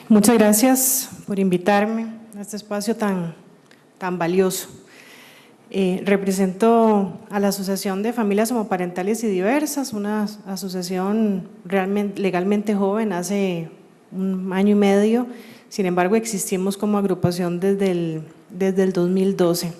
Muchas gracias por invitarme a este espacio tan valioso. Represento a la Asociación de Familias Homoparentales y Diversas, una asociación legalmente joven, hace 1 año y medio. Sin embargo, existimos como agrupación desde el 2012.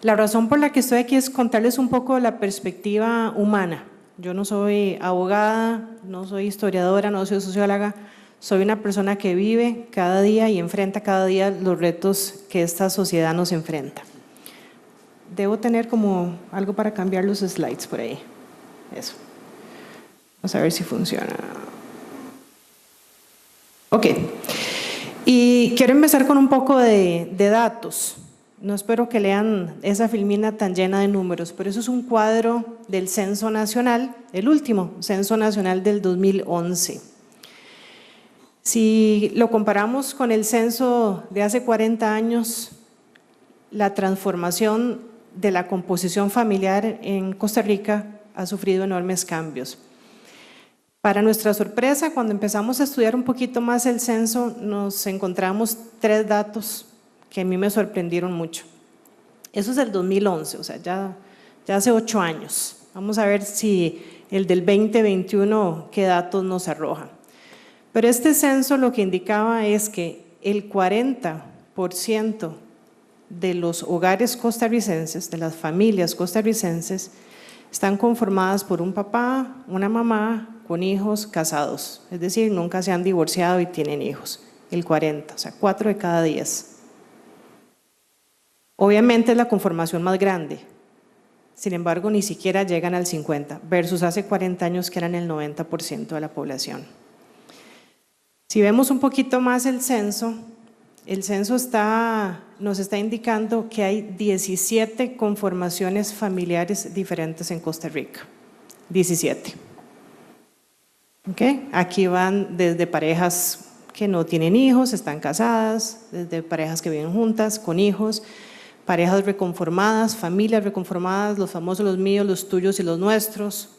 La razón por la que estoy aquí es contarles un poco de la perspectiva humana. Yo no soy abogada, no soy historiadora, no soy socióloga, soy una persona que vive cada día y enfrenta cada día los retos que esta sociedad nos enfrenta. Debo tener como algo para cambiar los slides por ahí. Eso. Vamos a ver si funciona. Ok. Y quiero empezar con un poco de datos. No espero que lean esa filmina tan llena de números, pero eso es un cuadro del Censo Nacional, el último Censo Nacional del 2011. Si lo comparamos con el censo de hace 40 años, la transformación de la composición familiar en Costa Rica ha sufrido enormes cambios. Para nuestra sorpresa, cuando empezamos a estudiar un poquito más el censo, nos encontramos 3 datos que a mí me sorprendieron mucho. Eso es del 2011, o sea, ya hace 8 años. Vamos a ver si el del 2021 qué datos nos arroja. Pero este censo lo que indicaba es que el 40% de los hogares costarricenses, de las familias costarricenses, están conformadas por un papá, una mamá, con hijos casados. Es decir, nunca se han divorciado y tienen hijos. El 40, o sea, 4 de cada 10. Obviamente es la conformación más grande. Sin embargo, ni siquiera llegan al 50, versus hace 40 años que eran el 90% de la población. Si vemos un poquito más el censo nos está indicando que hay 17 conformaciones familiares diferentes en Costa Rica. 17. ¿Okay? Aquí van desde parejas que no tienen hijos, están casadas, desde parejas que viven juntas, con hijos, parejas reconformadas, familias reconformadas, los famosos, los míos, los tuyos y los nuestros,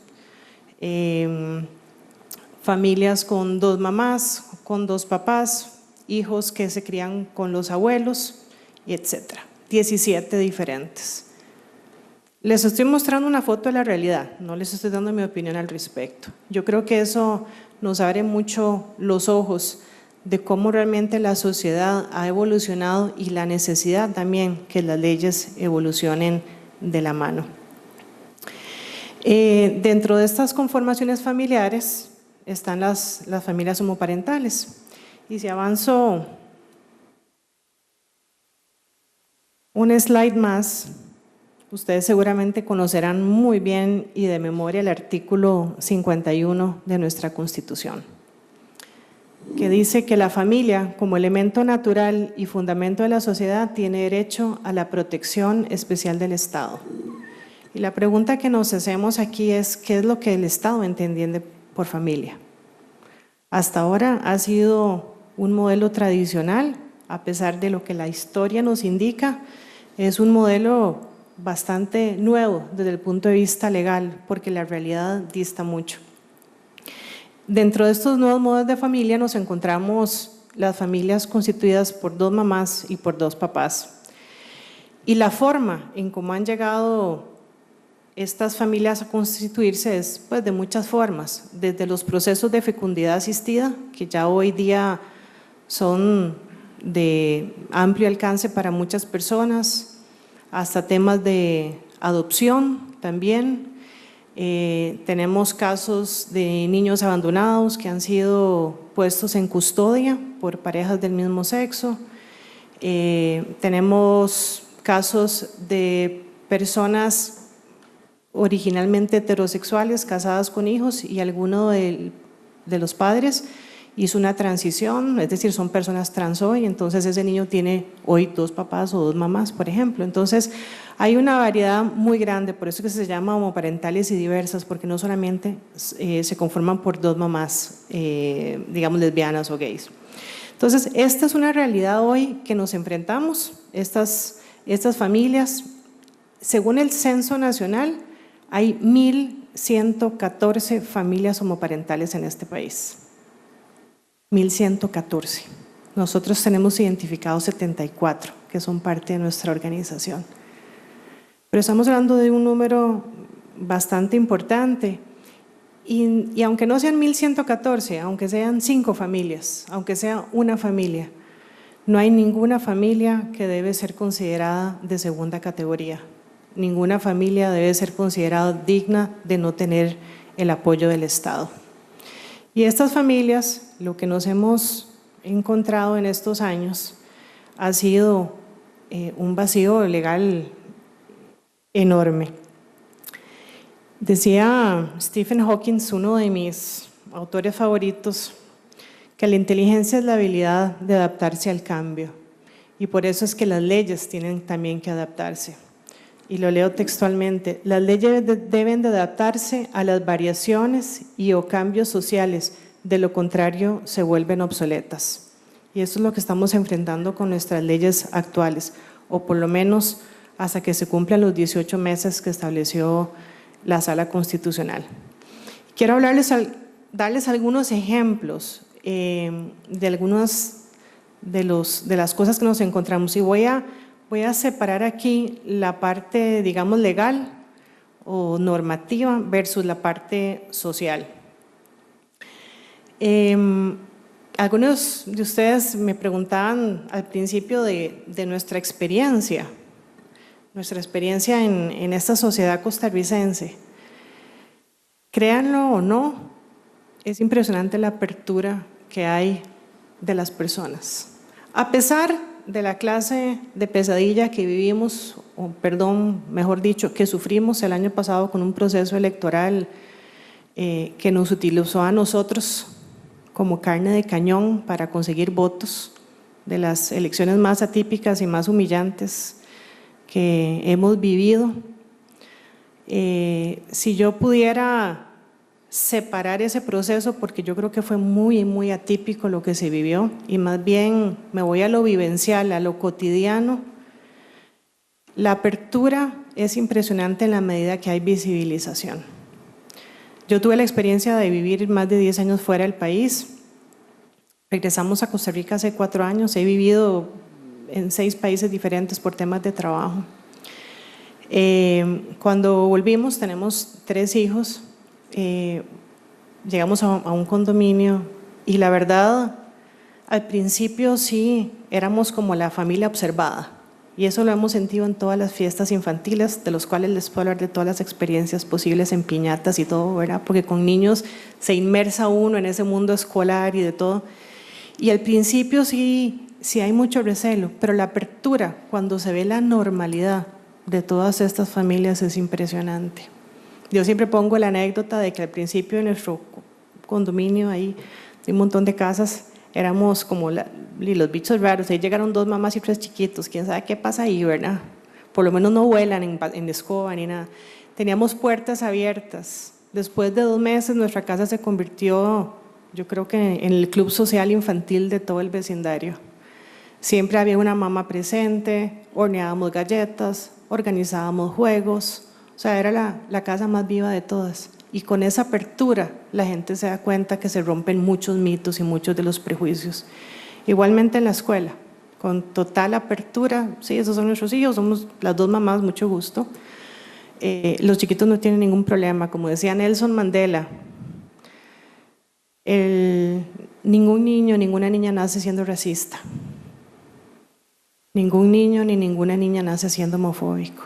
familias con 2 mamás, con 2 papás, hijos que se crían con los abuelos, etcétera. 17 diferentes. Les estoy mostrando una foto de la realidad, no les estoy dando mi opinión al respecto. Yo creo que eso nos abre mucho los ojos de cómo realmente la sociedad ha evolucionado y la necesidad también que las leyes evolucionen de la mano. Dentro de estas conformaciones familiares están las familias homoparentales. Y si avanzo un slide más, ustedes seguramente conocerán muy bien y de memoria el artículo 51 de nuestra Constitución, que dice que la familia, como elemento natural y fundamento de la sociedad, tiene derecho a la protección especial del Estado. Y la pregunta que nos hacemos aquí es, ¿qué es lo que el Estado entiende por familia? Hasta ahora ha sido un modelo tradicional, a pesar de lo que la historia nos indica, es un modelo bastante nuevo desde el punto de vista legal, porque la realidad dista mucho. Dentro de estos nuevos modelos de familia nos encontramos las familias constituidas por 2 mamás y por 2 papás. Y la forma en cómo han llegado estas familias a constituirse es pues, de muchas formas, desde los procesos de fecundidad asistida, que ya hoy día son de amplio alcance para muchas personas, hasta temas de adopción también. Tenemos casos de niños abandonados que han sido puestos en custodia por parejas del mismo sexo. Tenemos casos de personas originalmente heterosexuales, casadas con hijos, y alguno de los padres hizo una transición, es decir, son personas trans hoy, entonces ese niño tiene hoy 2 papás o 2 mamás, por ejemplo. Entonces hay una variedad muy grande, por eso que se llama homoparentales y diversas, porque no solamente se conforman por 2 mamás, digamos lesbianas o gays. Entonces esta es una realidad hoy que nos enfrentamos, estas familias. Según el Censo Nacional, hay 1,114 familias homoparentales en este país. 1114. Nosotros tenemos identificados 74, que son parte de nuestra organización. Pero estamos hablando de un número bastante importante. Y aunque no sean 1114, aunque sean 5 familias, aunque sea una familia, no hay ninguna familia que debe ser considerada de segunda categoría. Ninguna familia debe ser considerada digna de no tener el apoyo del Estado. Y estas familias, lo que nos hemos encontrado en estos años, ha sido un vacío legal enorme. Decía Stephen Hawking, uno de mis autores favoritos, que la inteligencia es la habilidad de adaptarse al cambio, y por eso es que las leyes tienen también que adaptarse. Y lo leo textualmente: las leyes deben de adaptarse a las variaciones y o cambios sociales, de lo contrario se vuelven obsoletas. Y eso es lo que estamos enfrentando con nuestras leyes actuales, o por lo menos hasta que se cumplan los 18 meses que estableció la Sala Constitucional. Quiero darles algunos ejemplos de algunas de las cosas que nos encontramos, y voy a separar aquí la parte, digamos, legal o normativa versus la parte social. Algunos de ustedes me preguntaban al principio de nuestra experiencia en esta sociedad costarricense. Créanlo o no, es impresionante la apertura que hay de las personas. A pesar de la clase de pesadilla que vivimos, o perdón, mejor dicho, que sufrimos el año pasado con un proceso electoral que nos utilizó a nosotros como carne de cañón para conseguir votos, de las elecciones más atípicas y más humillantes que hemos vivido. Si yo pudiera separar ese proceso, porque yo creo que fue muy, muy atípico lo que se vivió, y más bien me voy a lo vivencial, a lo cotidiano, la apertura es impresionante en la medida que hay visibilización. Yo tuve la experiencia de vivir más de 10 años fuera del país. Regresamos a Costa Rica hace 4 años, he vivido en 6 países diferentes por temas de trabajo. Cuando volvimos, tenemos 3 hijos, llegamos a un condominio y la verdad, al principio sí, éramos como la familia observada, y eso lo hemos sentido en todas las fiestas infantiles, de los cuales les puedo hablar de todas las experiencias posibles en piñatas y todo, ¿verdad? Porque con niños se inmersa uno en ese mundo escolar y de todo, y al principio sí hay mucho recelo, pero la apertura, cuando se ve la normalidad de todas estas familias, es impresionante. Yo siempre pongo la anécdota de que al principio de nuestro condominio, ahí de un montón de casas, éramos como los bichos raros. Ahí llegaron 2 mamás y 3 chiquitos, quién sabe qué pasa ahí, ¿verdad? Por lo menos no vuelan en escoba ni nada. Teníamos puertas abiertas. Después de 2 meses nuestra casa se convirtió, yo creo que en el club social infantil de todo el vecindario. Siempre había una mamá presente, horneábamos galletas, organizábamos juegos, o sea, era la casa más viva de todas. Y con esa apertura la gente se da cuenta que se rompen muchos mitos y muchos de los prejuicios. Igualmente en la escuela, con total apertura, sí, esos son nuestros hijos, somos las 2 mamás, mucho gusto. Los chiquitos no tienen ningún problema, como decía Nelson Mandela, ningún niño, ninguna niña nace siendo racista. Ningún niño ni ninguna niña nace siendo homofóbico.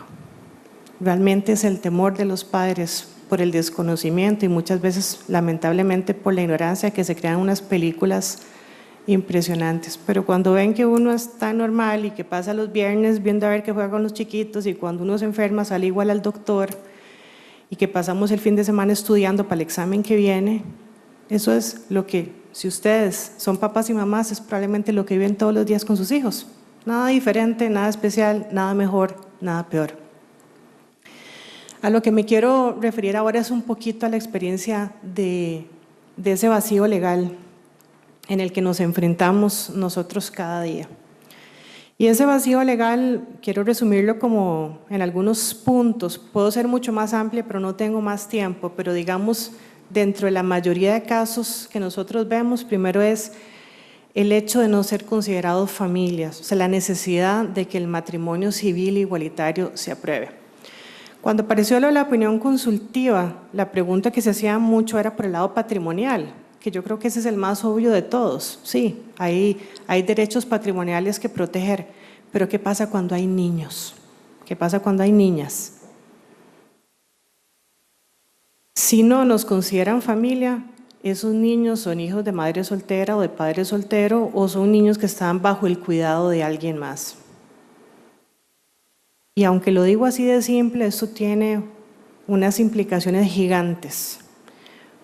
Realmente es el temor de los padres por el desconocimiento y muchas veces, lamentablemente, por la ignorancia, que se crean unas películas impresionantes. Pero cuando ven que uno está normal y que pasa los viernes viendo a ver qué juega con los chiquitos, y cuando uno se enferma sale igual al doctor, y que pasamos el fin de semana estudiando para el examen que viene, eso es lo que, si ustedes son papás y mamás, es probablemente lo que viven todos los días con sus hijos. Nada diferente, nada especial, nada mejor, nada peor. A lo que me quiero referir ahora es un poquito a la experiencia de ese vacío legal en el que nos enfrentamos nosotros cada día. Y ese vacío legal, quiero resumirlo como en algunos puntos. Puedo ser mucho más amplia, pero no tengo más tiempo, pero digamos, dentro de la mayoría de casos que nosotros vemos, primero es el hecho de no ser considerados familias, o sea, la necesidad de que el matrimonio civil igualitario se apruebe. Cuando apareció lo de la opinión consultiva, la pregunta que se hacía mucho era por el lado patrimonial, que yo creo que ese es el más obvio de todos. Sí, hay derechos patrimoniales que proteger, pero ¿qué pasa cuando hay niños? ¿Qué pasa cuando hay niñas? Si no nos consideran familia, esos niños son hijos de madre soltera o de padre soltero o son niños que están bajo el cuidado de alguien más. Y aunque lo digo así de simple, esto tiene unas implicaciones gigantes.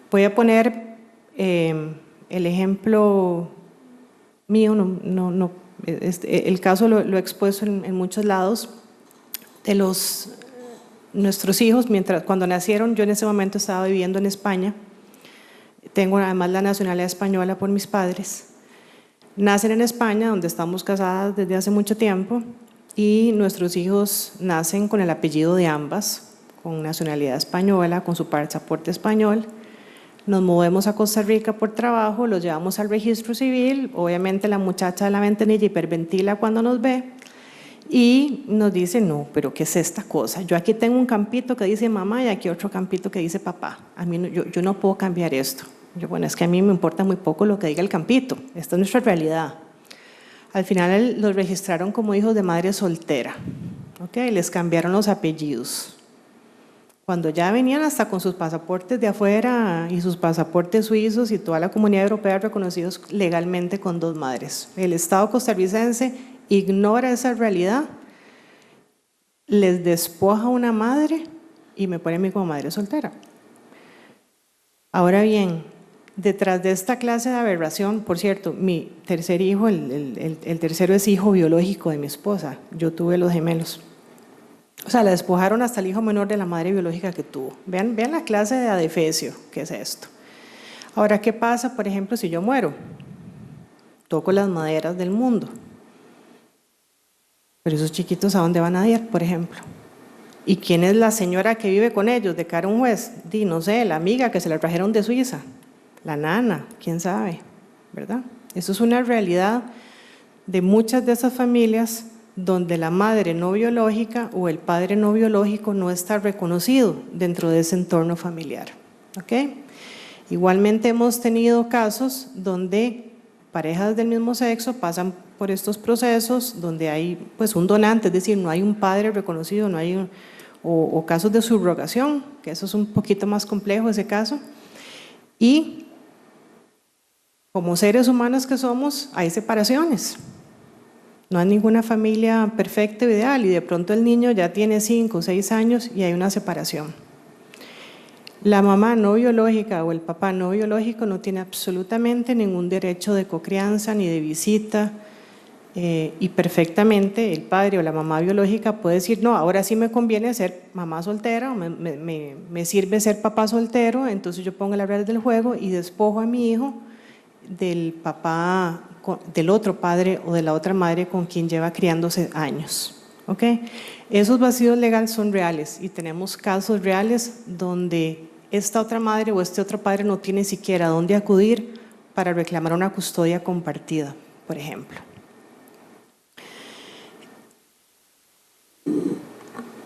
Voy a poner el ejemplo mío, el caso lo he expuesto en muchos lados, de nuestros hijos, cuando nacieron, yo en ese momento estaba viviendo en España. Tengo además la nacionalidad española por mis padres. Nacen en España, donde estamos casadas desde hace mucho tiempo, y nuestros hijos nacen con el apellido de ambas, con nacionalidad española, con su pasaporte español. Nos movemos a Costa Rica por trabajo, los llevamos al registro civil. Obviamente la muchacha de la ventanilla hiperventila cuando nos ve y nos dice, no, pero ¿qué es esta cosa? Yo aquí tengo un campito que dice mamá y aquí otro campito que dice papá. A mí yo no puedo cambiar esto. Bueno, es que a mí me importa muy poco lo que diga el campito. Esta es nuestra realidad. Al final los registraron como hijos de madre soltera. ¿Okay? Les cambiaron los apellidos. Cuando ya venían hasta con sus pasaportes de afuera y sus pasaportes suizos y toda la comunidad europea reconocidos legalmente con dos madres. El Estado costarricense ignora esa realidad, les despoja una madre y me pone a mí como madre soltera. Ahora bien, detrás de esta clase de aberración, por cierto, mi tercer hijo, el tercero es hijo biológico de mi esposa, yo tuve los gemelos. O sea, la despojaron hasta el hijo menor de la madre biológica que tuvo. Vean la clase de adefesio, ¿qué es esto? Ahora, ¿qué pasa, por ejemplo, si yo muero? Toco las maderas del mundo. Pero esos chiquitos, ¿a dónde van a ir, por ejemplo? ¿Y quién es la señora que vive con ellos de cara a un juez? No sé, la amiga que se la trajeron de Suiza, la nana, quién sabe, ¿verdad? Eso es una realidad de muchas de esas familias donde la madre no biológica o el padre no biológico no está reconocido dentro de ese entorno familiar. ¿Okay? Igualmente hemos tenido casos donde parejas del mismo sexo pasan por estos procesos donde hay pues un donante, es decir, no hay un padre reconocido, no hay o casos de subrogación, que eso es un poquito más complejo ese caso, y como seres humanos que somos hay separaciones. No hay ninguna familia perfecta o ideal y de pronto el niño ya tiene 5 o 6 años y hay una separación. La mamá no biológica o el papá no biológico no tiene absolutamente ningún derecho de cocrianza ni de visita y perfectamente el padre o la mamá biológica puede decir, no, ahora sí me conviene ser mamá soltera o me sirve ser papá soltero, entonces yo pongo las reglas del juego y despojo a mi hijo del papá, del otro padre o de la otra madre con quien lleva criándose años. ¿Okay? Esos vacíos legales son reales y tenemos casos reales donde esta otra madre o este otro padre no tiene siquiera dónde acudir para reclamar una custodia compartida, por ejemplo.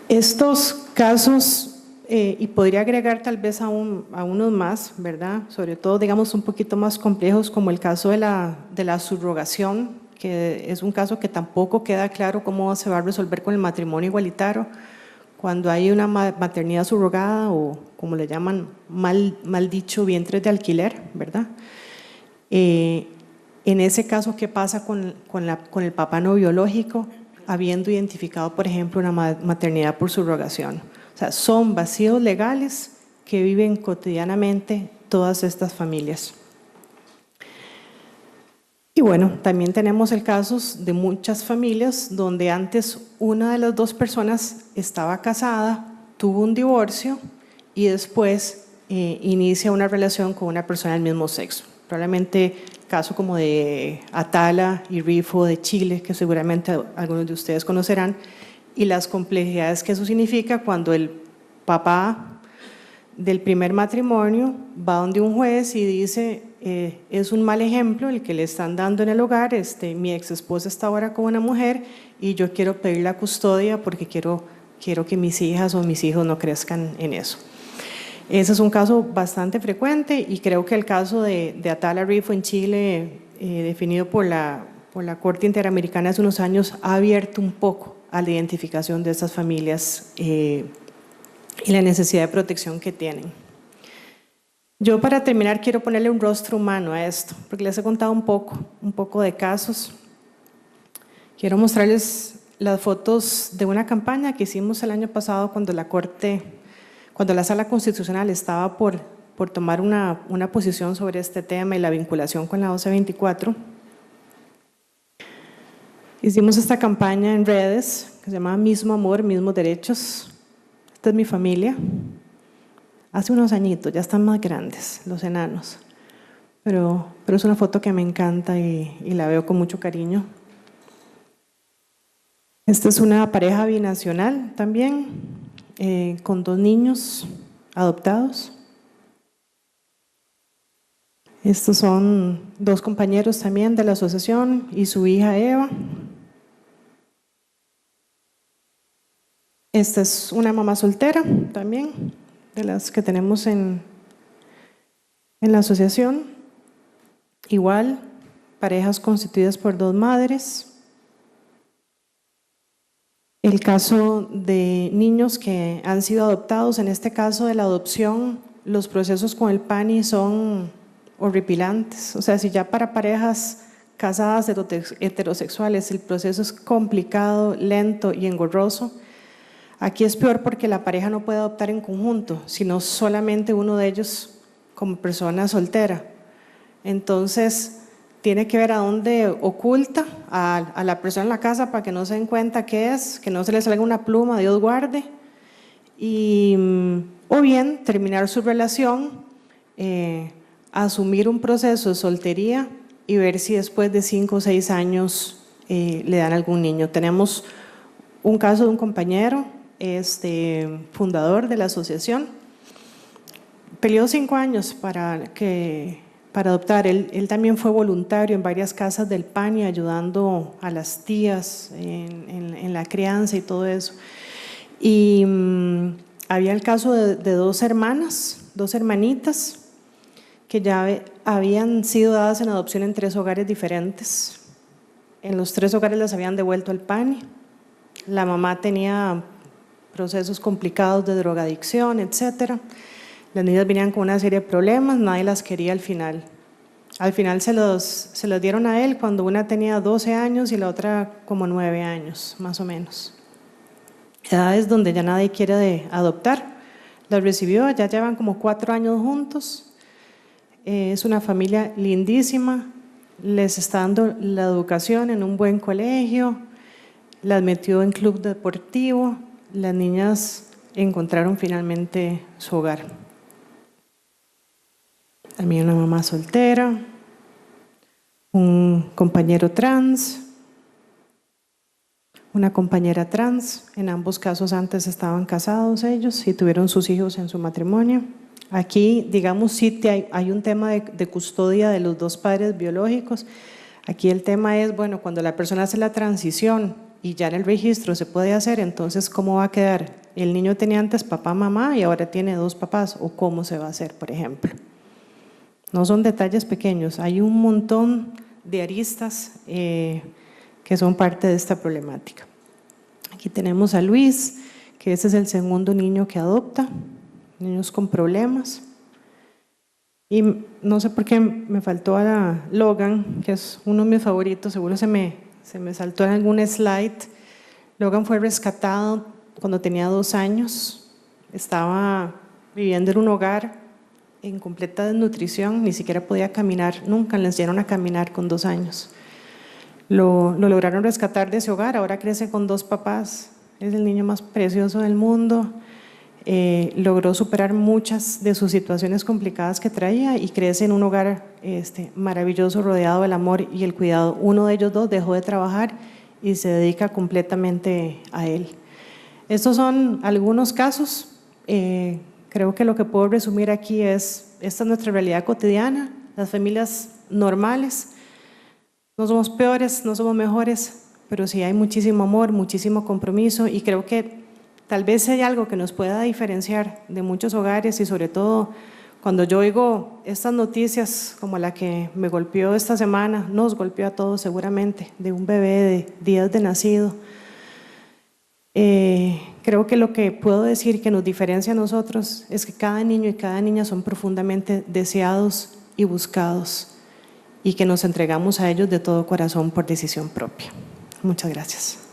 Estos casos, y podría agregar tal vez a unos más, ¿verdad? Sobre todo, digamos, un poquito más complejos, como el caso de la subrogación, que es un caso que tampoco queda claro cómo se va a resolver con el matrimonio igualitario, cuando hay una maternidad subrogada o, como le llaman, mal dicho, vientres de alquiler, ¿verdad? En ese caso, ¿qué pasa con el papá no biológico, habiendo identificado, por ejemplo, una maternidad por subrogación? O sea, son vacíos legales que viven cotidianamente todas estas familias. Y bueno, también tenemos el caso de muchas familias donde antes una de las dos personas estaba casada, tuvo un divorcio y después inicia una relación con una persona del mismo sexo. Probablemente caso como de Atala y Rifo de Chile, que seguramente algunos de ustedes conocerán, y las complejidades que eso significa cuando el papá del primer matrimonio va donde un juez y dice, es un mal ejemplo el que le están dando en el hogar, mi ex esposa está ahora con una mujer y yo quiero pedir la custodia porque quiero que mis hijas o mis hijos no crezcan en eso. Ese es un caso bastante frecuente y creo que el caso de Atala Rifo en Chile, definido por la Corte Interamericana hace unos años, ha abierto un poco a la identificación de estas familias y la necesidad de protección que tienen. Yo para terminar quiero ponerle un rostro humano a esto, porque les he contado un poco de casos. Quiero mostrarles las fotos de una campaña que hicimos el año pasado cuando la Sala Constitucional estaba por tomar una posición sobre este tema y la vinculación con la 1224. Hicimos esta campaña en redes que se llama Mismo Amor, Mismos Derechos. Esta es mi familia. Hace unos añitos, ya están más grandes los enanos, pero es una foto que me encanta y la veo con mucho cariño. Esta es una pareja binacional también, con 2 niños adoptados. Estos son 2 compañeros también de la asociación y su hija Eva. Esta es una mamá soltera también, de las que tenemos en la asociación. Igual, parejas constituidas por 2 madres. El caso de niños que han sido adoptados, en este caso de la adopción, los procesos con el PANI son horripilantes. O sea, si ya para parejas casadas heterosexuales el proceso es complicado, lento y engorroso, aquí es peor porque la pareja no puede adoptar en conjunto, sino solamente uno de ellos como persona soltera. Entonces, tiene que ver a dónde oculta a la persona en la casa para que no se den cuenta qué es, que no se le salga una pluma, Dios guarde, o bien terminar su relación, asumir un proceso de soltería y ver si después de 5 o 6 años le dan algún niño. Tenemos un caso de un compañero, fundador de la asociación, peleó 5 años para adoptar. Él también fue voluntario en varias casas del PANI ayudando a las tías en la crianza y todo eso. Y había el caso de 2 hermanas, 2 hermanitas, que ya habían sido dadas en adopción en 3 hogares diferentes. En los 3 hogares las habían devuelto al PANI. La mamá tenía procesos complicados de drogadicción, etcétera. Las niñas venían con una serie de problemas, nadie las quería al final. Al final se los dieron a él cuando una tenía 12 años y la otra como 9 años, más o menos. Edades donde ya nadie quiere adoptar. Las recibió, ya llevan como 4 años juntos. Es una familia lindísima, les está dando la educación en un buen colegio, las metió en club deportivo, las niñas encontraron finalmente su hogar. También una mamá soltera, un compañero trans, una compañera trans. En ambos casos antes estaban casados ellos y tuvieron sus hijos en su matrimonio. Aquí, digamos, sí hay un tema de custodia de los 2 padres biológicos. Aquí el tema es, bueno, cuando la persona hace la transición y ya en el registro se puede hacer, entonces, ¿cómo va a quedar? El niño tenía antes papá, mamá y ahora tiene 2 papás, o cómo se va a hacer, por ejemplo. No son detalles pequeños, hay un montón de aristas que son parte de esta problemática. Aquí tenemos a Luis, que ese es el segundo niño que adopta, niños con problemas. Y no sé por qué me faltó a Logan, que es uno de mis favoritos, seguro se me saltó en algún slide. Logan fue rescatado cuando tenía 2 años, estaba viviendo en un hogar en completa desnutrición, ni siquiera podía caminar, nunca le enseñaron a caminar con 2 años. Lo lograron rescatar de ese hogar, ahora crece con 2 papás, es el niño más precioso del mundo. Logró superar muchas de sus situaciones complicadas que traía y crece en un hogar maravilloso, rodeado del amor y el cuidado. Uno de ellos 2 dejó de trabajar y se dedica completamente a él. Estos son algunos casos, Creo que lo que puedo resumir aquí es, esta es nuestra realidad cotidiana, las familias normales. No somos peores, no somos mejores, pero sí hay muchísimo amor, muchísimo compromiso, y creo que tal vez hay algo que nos pueda diferenciar de muchos hogares, y sobre todo cuando yo oigo estas noticias como la que me golpeó esta semana, nos golpeó a todos seguramente, de un bebé de días de nacido. Creo que lo que puedo decir que nos diferencia a nosotros es que cada niño y cada niña son profundamente deseados y buscados, y que nos entregamos a ellos de todo corazón por decisión propia. Muchas gracias.